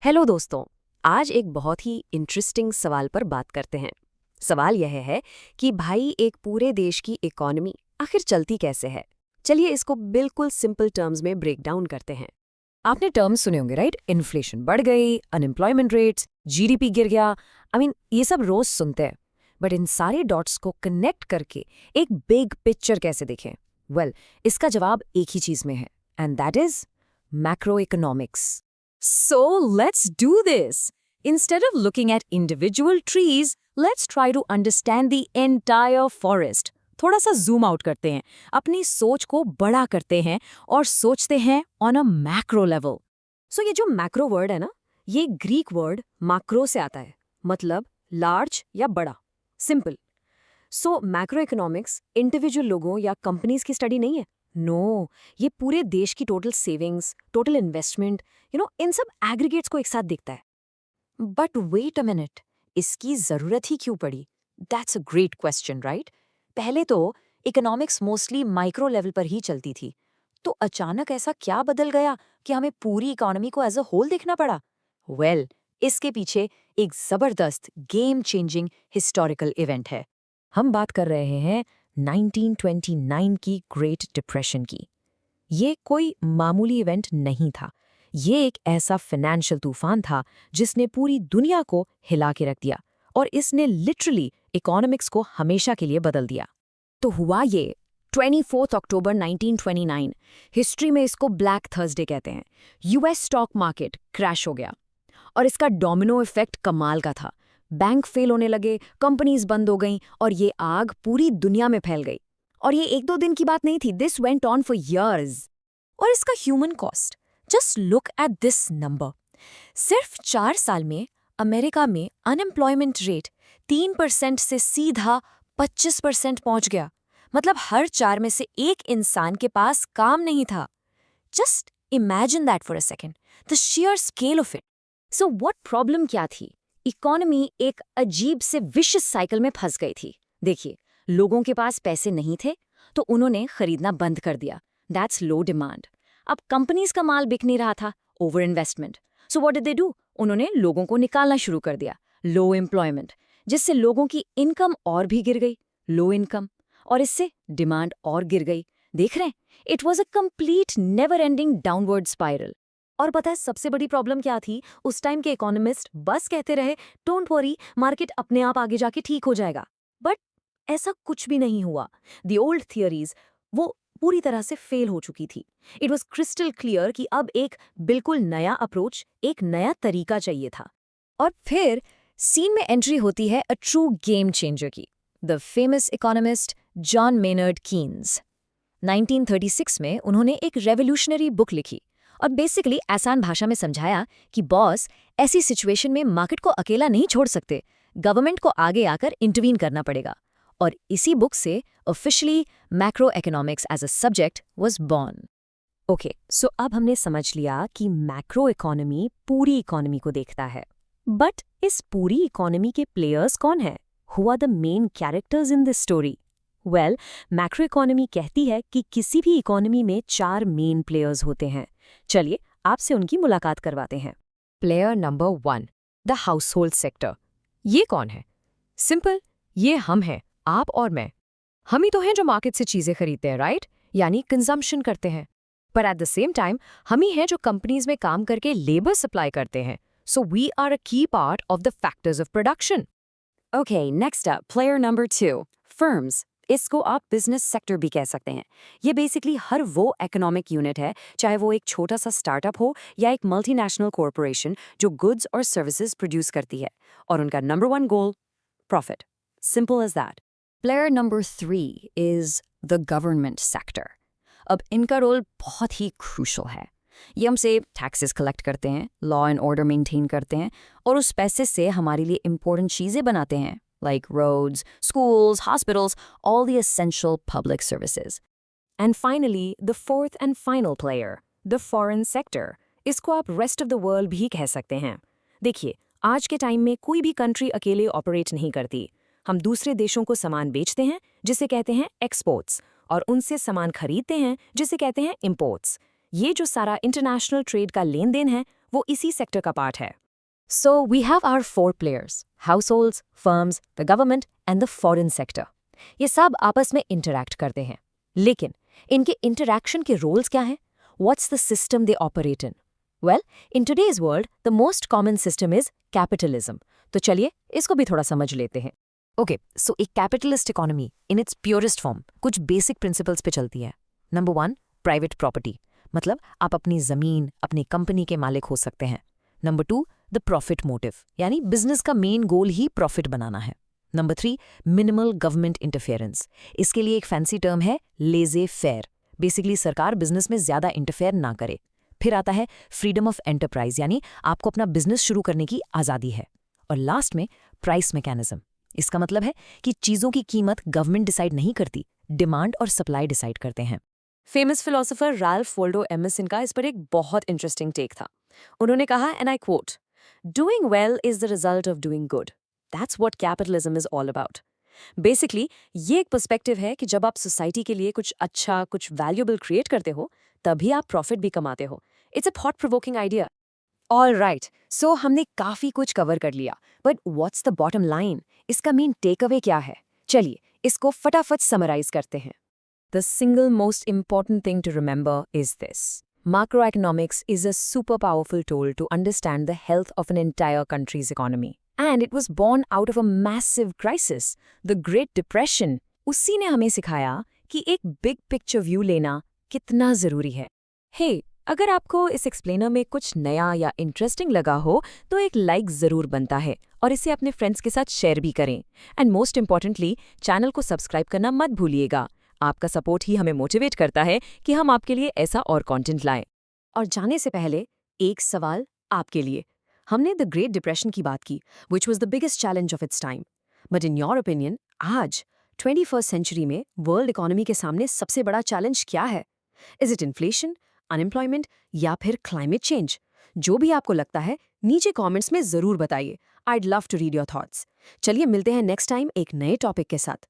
Hello दोस्तों। आज एक बहुत ही इंटरेस्टिंग सवाल पर बात करते हैं। सवाल यह है कि भाई एक पूरे देश की इकोनॉमी आखिर चलती कैसे है। चलिए इसको बिल्कुल सिंपल टर्म्स में ब्रेक डाउन करते हैं। आपने टर्म्स सुने होंगे राइट? इन्फ्लेशन बढ़ गई, अनएम्प्लॉयमेंट रेट्स, जीडीपी गिर गया। ये सब रोज सुनते हैं। बट इन सारे डॉट्स को कनेक्ट करके एक बिग पिक्चर कैसे देखें? इसका जवाब एक ही चीज में है, and that is macro economics. So let's do this. Instead of looking at individual trees, let's try to understand the entire forest. थोड़ा सा जूम आउट करते हैं, अपनी सोच को बड़ा करते हैं और सोचते हैं ऑन अ मैक्रो लेवल। सो ये जो मैक्रो वर्ड है ना, ये ग्रीक वर्ड मैक्रो से आता है, मतलब लार्ज या बड़ा, सिंपल। सो मैक्रो इकोनॉमिक्स इंडिविजुअल लोगों या कंपनीज की स्टडी नहीं है। नो, ये पूरे देश की टोटल सेविंग्स, टोटल इन्वेस्टमेंट, इन सब एग्रीगेट्स को एक साथ देखता है। बट वेट अ मिनट, इसकी जरूरत ही क्यों पड़ी? That's a great question, right? पहले तो इकोनॉमिक्स मोस्टली माइक्रो लेवल पर ही चलती थी, तो अचानक ऐसा क्या बदल गया कि हमें पूरी इकोनॉमी को एज अ होल देखना पड़ा? इसके पीछे एक जबरदस्त गेम चेंजिंग हिस्टोरिकल इवेंट है। हम बात कर रहे हैं 1929 की ग्रेट डिप्रेशन की। ये कोई मामूली इवेंट नहीं था। ये एक ऐसा फाइनेंशियल तूफान था जिसने पूरी दुनिया को हिला के रख दिया, और इसने लिटरली इकोनॉमिक्स को हमेशा के लिए बदल दिया। तो हुआ ये 24 अक्टूबर 1929। हिस्ट्री में इसको ब्लैक थर्सडे कहते हैं। यूएस स्टॉक मार्केट क्रैश हो गया, और इसका डोमिनो इफेक्ट कमाल का था। बैंक फेल होने लगे, कंपनीज बंद हो गईं, और ये आग पूरी दुनिया में फैल गई। और ये एक दो दिन की बात नहीं थी, this went on for years. और इसका human cost, just look at this number. सिर्फ 4 साल में अमेरिका में अनएम्प्लॉयमेंट रेट 3% से सीधा 25% पहुंच गया। मतलब हर 4 में से एक इंसान के पास काम नहीं था। Just imagine that for a second, the sheer scale of it. So what problem क्या थी? इकोनॉमी एक अजीब से विशियस साइकिल में फंस गई थी। देखिए, लोगों के पास पैसे नहीं थे, तो उन्होंने खरीदना बंद कर दिया। That's low demand. अब कंपनीज का माल बिक नहीं रहा था, over investment. So what did they do? उन्होंने लोगों को निकालना शुरू कर दिया। लो एम्प्लॉयमेंट, जिससे लोगों की इनकम और भी गिर गई। लो इनकम, और इससे डिमांड और गिर गई। देख रहे हैं, it was a complete never ending downward spiral. और पता है सबसे बड़ी प्रॉब्लम क्या थी? उस टाइम के इकोनॉमिस्ट बस कहते रहे, डोंट वरी, मार्केट अपने आप आगे जाके ठीक हो जाएगा। बट ऐसा कुछ भी नहीं हुआ। द ओल्ड थियरीज वो पूरी तरह से फेल हो चुकी थी। इट वॉज क्रिस्टल क्लियर कि अब एक बिल्कुल नया अप्रोच, एक नया तरीका चाहिए था। और फिर सीन में एंट्री होती है अ ट्रू गेम चेंजर की, the famous economist John Maynard Keynes. 1936 में उन्होंने एक रेवोल्यूशनरी बुक लिखी और बेसिकली आसान भाषा में समझाया कि बॉस, ऐसी सिचुएशन में मार्केट को अकेला नहीं छोड़ सकते, गवर्नमेंट को आगे आकर इंटरवीन करना पड़ेगा। और इसी बुक से officially macro economics as a subject was born. Okay, so अब हमने समझ लिया कि मैक्रो इकोनॉमी पूरी इकोनॉमी को देखता है। बट इस पूरी इकोनॉमी के प्लेयर्स कौन है? Who are the main characters in this story? Macro economy कहती है कि किसी भी इकोनॉमी में 4 मेन प्लेयर्स होते हैं। चलिए आपसे उनकी मुलाकात करवाते हैं। Player number 1, the house hold sector. ये कौन है? सिंपल, ये हम हैं, आप और मैं। हम ही तो हैं जो मार्केट से चीजें खरीदते हैं, राइट? यानी कंजम्पशन करते हैं। पर एट द सेम टाइम हम ही हैं जो कंपनीज में काम करके लेबर सप्लाई करते हैं। सो वी आर अ की part of the factors of production. Okay, next up, player number 2, firms. इसको आप बिजनेस सेक्टर भी कह सकते हैं। ये बेसिकली हर वो इकोनॉमिक यूनिट है, चाहे वो एक छोटा सा स्टार्टअप हो या एक मल्टीनेशनल कॉरपोरेशन, जो गुड्स और सर्विसेज प्रोड्यूस करती है, और उनका number 1 goal profit. Simple as that. Player number 3 is the government sector. अब इनका रोल बहुत ही क्रूशल है। ये हमसे टैक्सेस कलेक्ट करते हैं, लॉ एंड ऑर्डर मेंटेन करते हैं, और उस पैसे से हमारे लिए इंपॉर्टेंट चीज़ें बनाते हैं, like roads, schools, hospitals, all the essential public services. And finally, the fourth and final player, the foreign sector. इसको आप rest of the world भी कह सकते हैं। देखिए, आज के टाइम में कोई भी कंट्री अकेले ऑपरेट नहीं करती। हम दूसरे देशों को सामान बेचते हैं, जिसे कहते हैं एक्सपोर्ट्स, और उनसे सामान खरीदते हैं, जिसे कहते हैं इंपोर्ट्स। ये जो सारा इंटरनेशनल ट्रेड का लेन देन है, वो इसी सेक्टर का पार्ट है। So we have our 4 players: households, firms, the government and the foreign sector. ये सब आपस में इंटरैक्ट करते हैं, लेकिन इनके इंटरैक्शन के रोल्स क्या हैं? What's the system they operate in? Well, in today's world, the most common system is capitalism. तो चलिए इसको भी थोड़ा समझ लेते हैं। ओके, सो एक capitalist economy in its purest form कुछ बेसिक प्रिंसिपल्स पे चलती है। नंबर 1, प्राइवेट प्रॉपर्टी, मतलब आप अपनी जमीन, अपनी कंपनी के मालिक हो सकते हैं। नंबर 2, द प्रॉफिट मोटिव, यानी बिजनेस का मेन गोल ही प्रॉफिट बनाना है। नंबर 3, मिनिमल गवर्नमेंट इंटरफेरेंस, इसके लिए एक फैंसी टर्म है लेजे फेयर, बेसिकली सरकार बिजनेस में ज्यादा इंटरफेयर ना करे। फिर आता है फ्रीडम ऑफ एंटरप्राइज, यानी आपको अपना बिजनेस शुरू करने की आज़ादी है। और लास्ट में प्राइस मैकेनिज्म, इसका मतलब है कि चीज़ों की कीमत गवर्नमेंट डिसाइड नहीं करती, डिमांड और सप्लाई डिसाइड करते हैं। Famous philosopher Ralph Waldo Emerson का इस पर एक बहुत इंटरेस्टिंग टेक था। उन्होंने कहा, and I quote, doing well is the result of doing good, that's what capitalism is all about. Basically ये एक पर्सपेक्टिव है कि जब आप सोसाइटी के लिए कुछ अच्छा, कुछ वैल्यूएबल क्रिएट करते हो, तभी आप प्रॉफिट भी कमाते हो। It's a thought provoking idea. All right, so हमने काफी कुछ कवर कर लिया, but what's the bottom line? इसका मेन टेक अवे क्या है? चलिए इसको फटाफट समराइज करते हैं। The single most important thing to remember is this: macroeconomics is a super powerful tool to understand the health of an entire country's economy. And it was born out of a massive crisis, the Great Depression. उसी ने हमें सिखाया कि एक big picture view लेना कितना ज़रूरी है। Hey, अगर आपको इस एक्सप्लेनर में कुछ नया या इंटरेस्टिंग लगा हो तो एक लाइक ज़रूर बनता है और इसे अपने फ्रेंड्स के साथ शेयर भी करें। एंड मोस्ट इम्पॉर्टेंटली, चैनल को सब्सक्राइब करना मत भूलिएगा। आपका सपोर्ट ही हमें मोटिवेट करता है कि हम आपके लिए ऐसा और कंटेंट लाएं। और जाने से पहले एक सवाल आपके लिए। हमने द ग्रेट डिप्रेशन की बात की, which was the biggest challenge of its time, but in your opinion आज 21st सेंचुरी में वर्ल्ड इकोनॉमी के सामने सबसे बड़ा चैलेंज क्या है? इज इट इन्फ्लेशन, अनएम्प्लॉयमेंट या फिर क्लाइमेट चेंज? जो भी आपको लगता है नीचे कमेंट्स में जरूर बताइए। I'd love to read your thoughts. चलिए मिलते हैं नेक्स्ट टाइम एक नए टॉपिक के साथ।